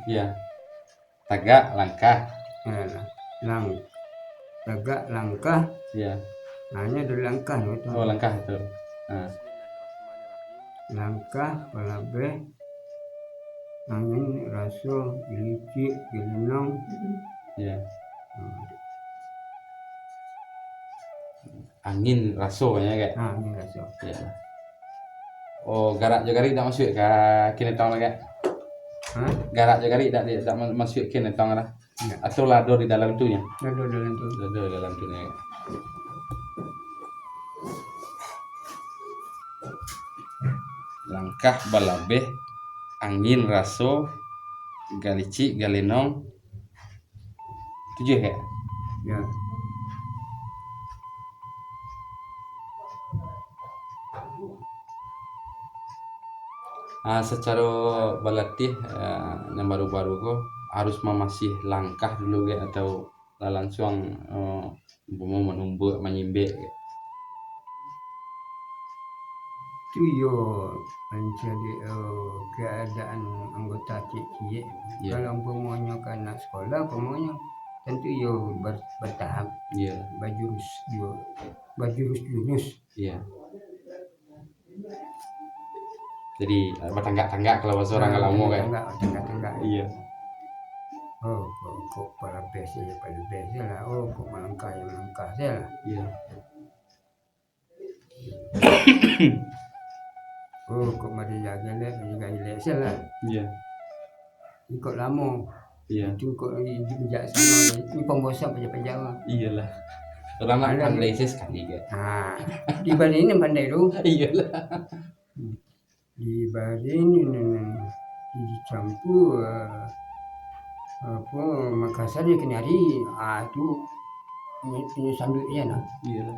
Iya. Tagak langkah. Tagak langkah. Iya. Hanya ada langkah itu. Oh, langkah itu. Nah. Langkah balabe angin rasul gilicik gilinong. Iya. Angin rasonya kayak. Angin raso. Iya. Oh, garak jagari tak masuk ke kinetong lagi. Hah? Garak jagari tak masuk kinetong lah. Ya. Atau lado di dalam tunya. Lado dalam tu. Lado di dalam tunya. Langkah balabeh angin raso galici galinong 7 ya. Ya. Secara balatih yang baru-baru kok harus memasih langkah dulu ya atau langsung mau menumbuk menyimbe. Itu yo mencari keadaan anggota cik-cik. Ya. Kalau umpamanya anak sekolah umpamanya tentu yo bertahap. Iya. Berjurus-jurus. Iya. Jadi bertanggak-tanggak kalau bahasa orang kalau mau kayak. Tanggak. Iya. Oh, kok para besi lah. Oh, kok melangkah saya lah. Iya. Oh, kok mari jaga saya lah. Iya. Ikut lama. Iya. Itu kok bijak sana ini pembosan pejawat. Iyalah. Orang nak pandai sekali kan. Dibanding ini pandai tu. Iyalah. Dibanding dicampur apa Makassar ni kenari tu ini sanduknya nah. Iyalah.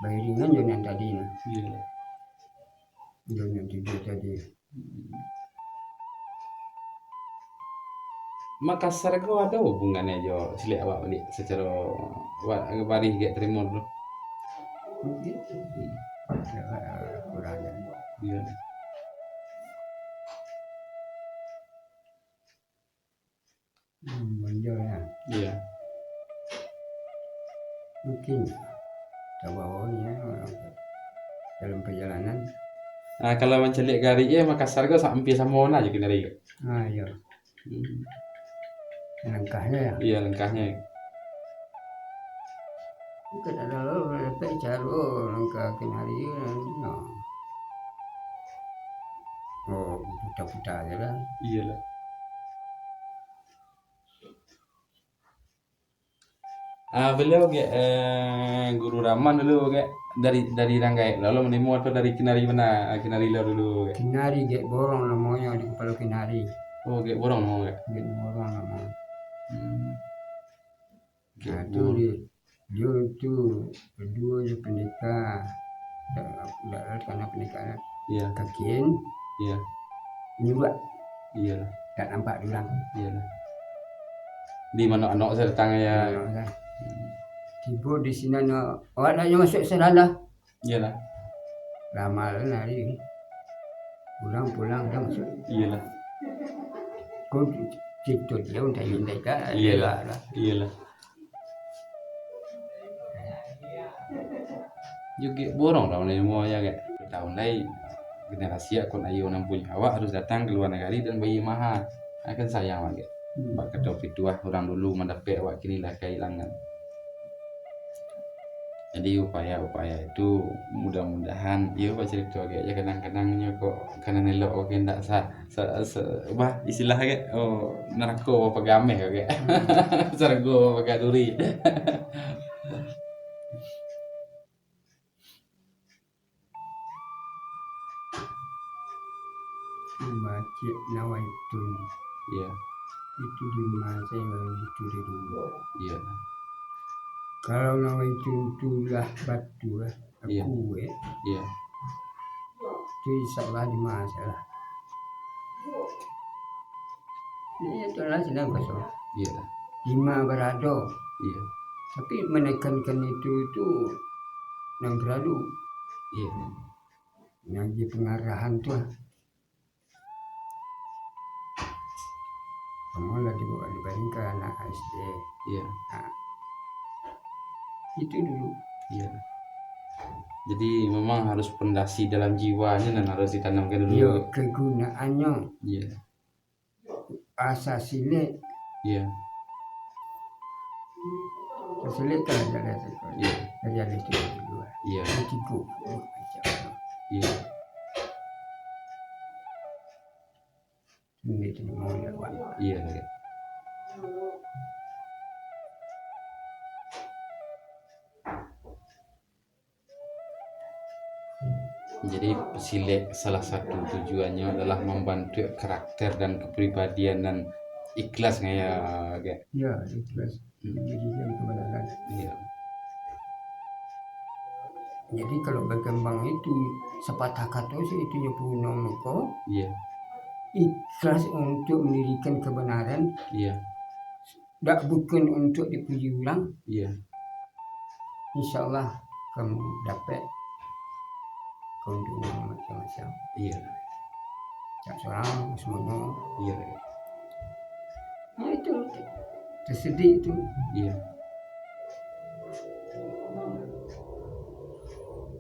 Bayaringan jangan tadi nah. Iyalah. Jangan tidur tadi. Makassar kau ada hubungannya jo silik awak balik secara bari gak terima dulu. Kurang. Iya. Menjualnya. Iya. Mungkin bawahnya dalam perjalanan. Kalau mencelik gari ya Makassar kau sampai sama aja kena lagi. Iya. Langkahnya ya. Iya langkahnya. Bukan ada lepas caro langkah kenari no. Oh, putar-putar aja lah. Iyalah. Beliau guru Raman dulu dari Ranggai lalu menemu atau dari Kinari mana? Kinari lo dulu. Kinari gek borong namanya di kepala Kinari. Oh gek borong mau gak? Gek borong namanya. Nah itu dia itu kedua dia pendekar. Tak karena pendekar. Iya. Kakin. Iya. Nyubat. Iya. Tak nampak diulang. Iya. Di mana anak saya datang ya. Tiba di sini awak nak masuk seranda. Iyalah. Ramal lari. Pulang dah masuk. Iyalah. Kau cerita dia untuk mereka. Iyalah. Juga borong tahun ini mau ya kayak tahun lain generasi akun ayu yang punya awak harus datang ke luar negara dan bayi mahal akan sayang lagi. Bak kedua itu orang dulu mendapat awak kini lah kehilangan. Jadi upaya itu mudah-mudahan iya pak cerita kayak ya kadang-kadangnya kok karena nelok kok ndak bah istilahnya kayak neraka apa game kayak sergo apa duri. Masjid Nawaitun. Iya. Itu di masa yang itu dulu. Iya. Kalau Nawaitun itulah batu lah. Iya. Kue. Iya. Itu salah di masa lah. Ini itulah sedang kosong. Iya. 5 berado. Iya. Tapi menekankan itu yang beradu. Iya. Yang di pengarahan tuh. semula dibandingkan anak SD. Iya. Nah, itu dulu. Iya. Jadi memang harus pondasi dalam jiwanya dan harus ditanamkan Iya, dulu. kegunaannya Iya. asas silik. Iya. Silik kan ada Iya. dari itu dulu. Iya. Tiga. Iya. Ini itu mau lewat. Iya. Kak. Jadi silik salah satu tujuannya adalah membantu karakter dan kepribadian dan ikhlas ya, Kak. Ya, ikhlas. Diberikan kebenaran. Iya. Jadi kalau berkembang itu sepatah kata itu ya punya muka Iya. ikhlas untuk mendirikan kebenaran, Iya. tak bukan untuk dipuji ulang. Iya. Insya Allah kamu dapat keuntungan macam-macam. Iya. Tak seorang semuanya. Iya. Ya itu tersedik itu. Iya.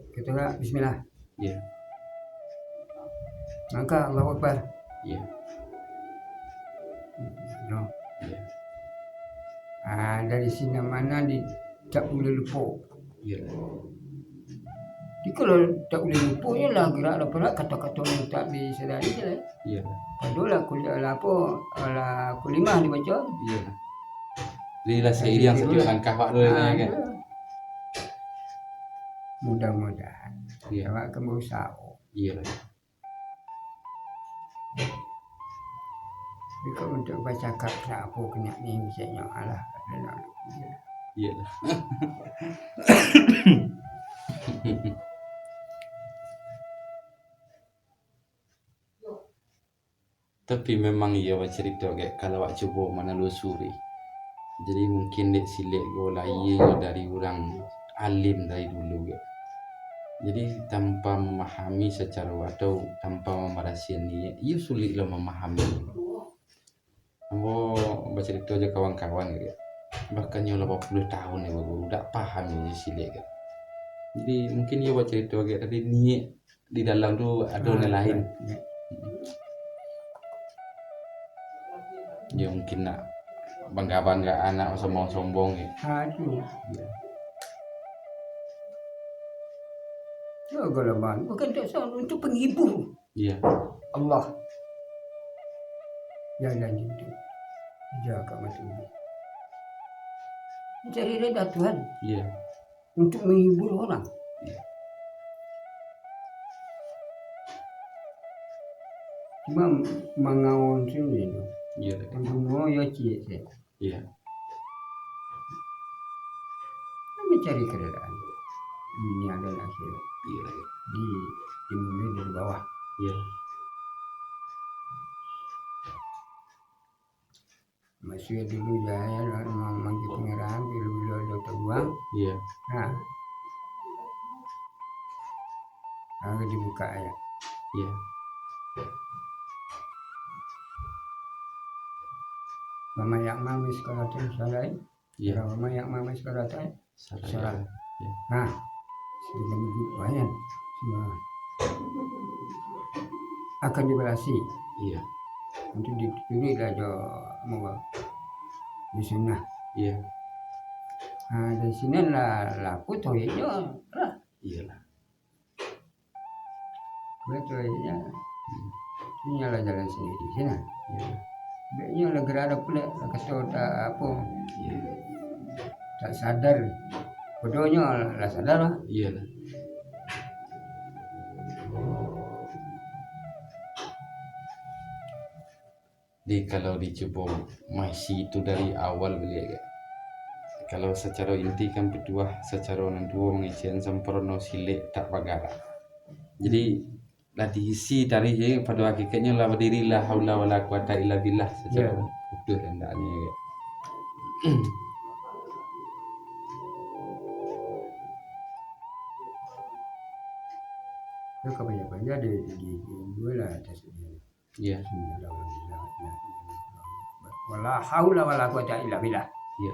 Kita nak Bismillah. Iya. Maka Allahu Akbar. Iya. No. Iya. Dari sini mana tak boleh lupa. Iya. Jadi kalau tak boleh lupa ya lah gerak apa kata-kata yang tak disedari je lah. Iya. Padahal kuliah apa kulimah dibaca. Iya. Inilah syair yang sejauh langkah Pak dulu ya kan. Mudah-mudahan Iya. awak akan berusaha. Iya. Tapi kalau untuk baca kap apa kena ni misalnya Allah ada. Iya. Tapi memang iya wak cerita kayak kalau wak coba mana lusuri. Jadi mungkin dek silik go lain dari orang alim dari dulu kayak. Jadi tanpa memahami secara atau tanpa memerhatikan ia sulitlah memahami. Ambo baca cerita aja kawan-kawan kayak. Bahkan yang 80 tahun ya baru udah paham ini silik kayak. Jadi mungkin ia baca cerita kayak tadi niat di dalam tu ada orang lain. Ya mungkin nak bangga-bangga anak sombong-sombong ya. Aduh. Ya. Jaga leman. Bukan tak salah untuk penghibur. Iya. Allah. Jangan itu. Jaga mati ini. Mencari reda Tuhan. Iya. Untuk menghibur orang. Iya. Cuma mengawal sini tu. Iya. Membunuh ya cik saya. Iya. Mencari keredaan. Dunia dan akhirat. Iya. Di bawah. Iya. Masih dulu jaya manggil pengeran bila ada terbuang. Iya. Nah. Harus dibuka ya. Iya. Mama yang mami sekolah tu salah. Iya. Mama yang mami sekolah tu salah. Iya. Nah, sudah begitu banyak semua akan dibalasi. Iya. Untuk ditulis lah jo mau di sana. Iya. Dari sini lah laku toiletnya lah. Iya lah. Toiletnya ini lah jalan sendiri di sini. Iya. Baiknya lah gerada pula lah kata tak apa. Iya. Tak sadar. Bodohnya lah sadar lah. Iya lah. Jadi kalau dicoba masih itu dari awal beli ya. Kalau secara inti kan berdua secara orang tua mengisian sempurna silik tak bagara. Jadi lah diisi dari je pada hakikatnya lah berdiri la haula wala quwata illa billah secara utuh hendaknya ya. Itu kebanyakannya di dua lah atas ini. Iya. Wala haula wala quwata illa billah. Iya.